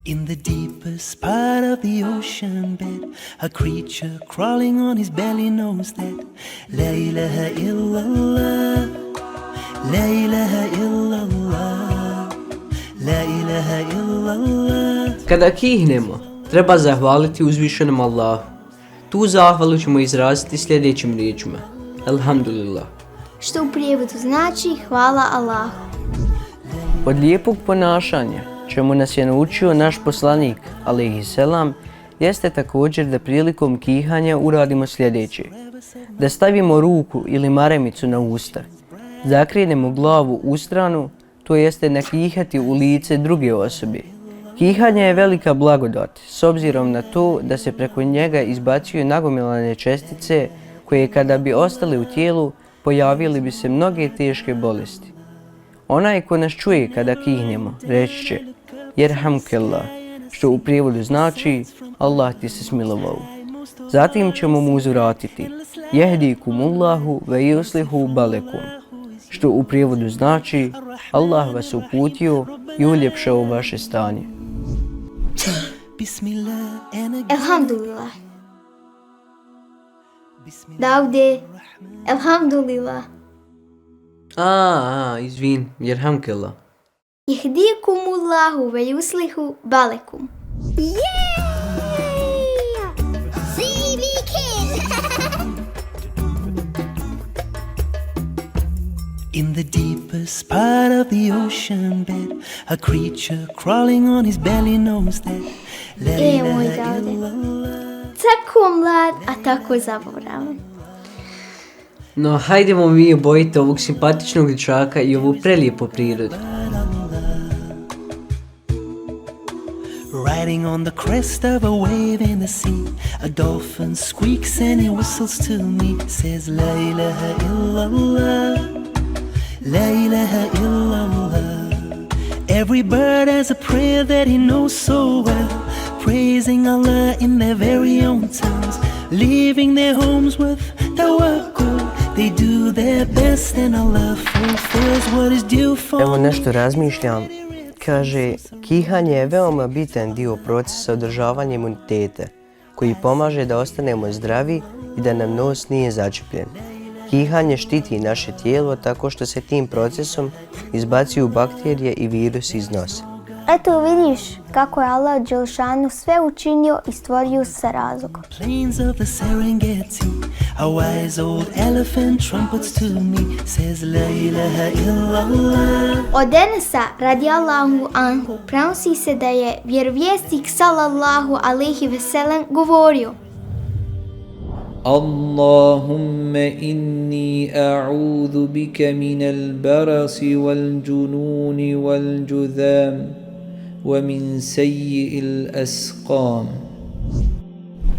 In the deepest part of the ocean bed, a creature crawling on his belly knows that La ilaha illallah, La ilaha illallah, La ilaha illallah. Kada kihnemo, treba zahvaliti uzvišenom Allahu. Tu zahvalu ćemo izraziti sljedećim riječima. Alhamdulillah. Što u prijevodu znači hvala Allahu. Od lijepog ponašanja, čemu nas je naučio naš poslanik, alejhi selam, jeste također da prilikom kihanja uradimo sljedeće. Da stavimo ruku ili maramicu na usta, zakrenemo glavu u stranu, to jeste ne kihati u lice druge osobe. Kihanje je velika blagodat, s obzirom na to da se preko njega izbacuju nagomilane čestice koje kada bi ostale u tijelu, pojavili bi se mnoge teške bolesti. Onaj ko nas čuje kada kihnemo, reći će Jerhamkellah, što u prijevodu znači Allah ti se smilovao. Zatim ćemo mu uzvratiti Jehdikumullahu ve yuslihu balekum, što u prijevodu znači Allah vas uputio i uljepšao vaše stanje. Elhamdulillah. Daude, elhamdulillah. Izvin, Jerhamkellah. Jehdikumullahu ve yuslihu balekum. In the deepest part of the ocean bed, a creature crawling on his belly knows that La Moj ilaha Daude, illallah. tako mlad, a tako zaboravan. No, hajdemo mi obojiti ovog simpatičnog dječaka i ovu prelijepu prirodu. Riding on the crest of a wave in the sea, a dolphin squeaks and he whistles to me, says La ilaha illallah, La ilaha illallah. Every bird has a prayer that he knows so well, praising Allah in their very own tongues, leaving their homes with tawakkul. They do their best and Allah fulfills what is due for. Evo nešto razmišljam. Kaže, kihanje je veoma bitan dio procesa održavanja imuniteta, koji pomaže da ostanemo zdravi i da nam nos nije začepljen. Kihanje štiti naše tijelo tako što se tim procesom izbacuju bakterije i virusi iz nosa. Eto vidiš kako je Allah Đelšanu sve učinio i stvorio sa razlogom. Plains of the Serengeti, a wise old elephant trumpets to me, says La ilaha illallah. Od Enesa radijallahu anhu prenosi se da je vjerovjesnik sallallahu alejhi ve sellem govorio: Allahumme inni a'udhu bika minal barasi wal jununi wal judham wa min sayyi'il asqam.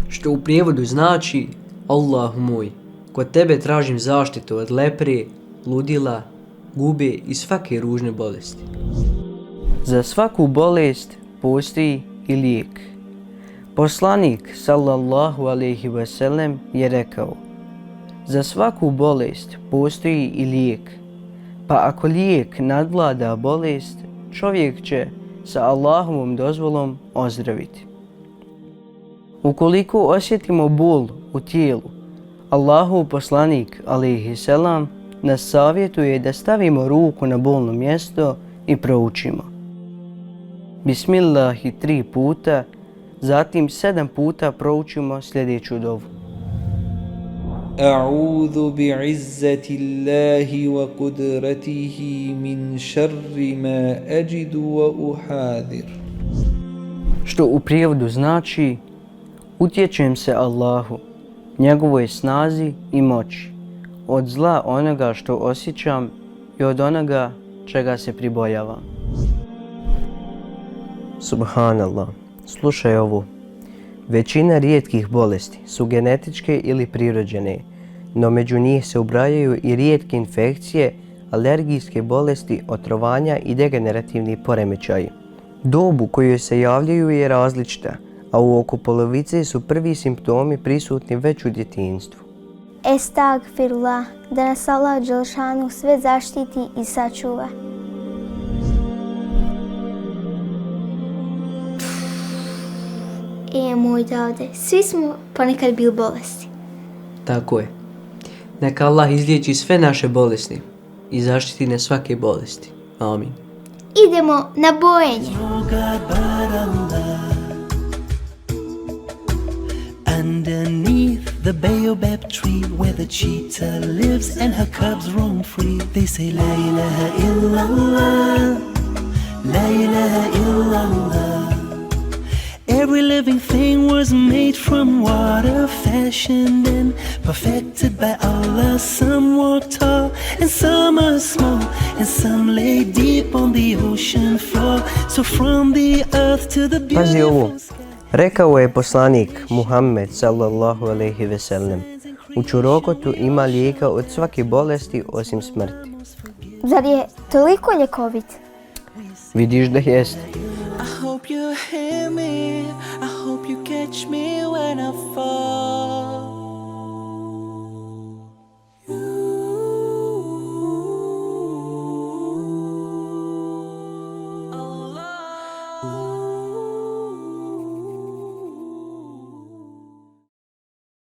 Što u prijevodu znači Allahu moj, kod tebe tražim zaštitu od lepre, ludila, gube i svake ružne bolesti. Za svaku bolest postoji i lijek. Poslanik sallallahu alejhi ve sellem je rekao: za svaku bolest postoji i lijek, pa ako lijek nadvlada bolest, čovjek će sa Allahovom dozvolom ozdraviti. Ukoliko osjetimo bol u tijelu, Allahov poslanik alejhi selam nas savjetuje da stavimo ruku na bolno mjesto i proučimo Bismillahi 3 puta, zatim 7 puta proučimo sljedeću dovu. A'udhu bi'izzati Allahi wa kudratihi min šarri ma ajidu wa uhadir. Što u prijevodu znači utječem se Allahu, njegovoj snazi i moći, od zla onoga što osjećam i od onoga čega se pribojavam. Subhanallah, slušaj ovo. Većina rijetkih bolesti su genetičke ili prirođene, no među njih se ubrajaju i rijetke infekcije, alergijske bolesti, otrovanja i degenerativni poremećaji. Dob u kojoj se javljaju je različita, a u oko polovice su prvi simptomi prisutni već u djetinjstvu. Estagfirullah, da nas Allah Đelšanu sve zaštiti i sačuva. moj Davde, svi smo ponekad bili bolesti. Tako je. Neka Allah izliječi sve naše bolesti i zaštiti nas svake bolesti. Amin. Idemo na bojenje. No God but Allah. Underneath the baobab tree where the cheetah lives and her cubs roam free, they say La ilaha illallah, La ilaha illallah. Every living thing was made from water, fashioned and perfected by Allah. Some walk tall and some are small, and some lay deep on the ocean floor. So from the earth to the Pazi ovo. beautiful sky. Rekao je poslanik Muhammed sallallahu alejhi ve sellem: u čurokotu ima lijeka od svake bolesti osim smrti. Zar je toliko ljekovit? Vidiš da jeste. I hope you hear me, I hope you catch me when I fall.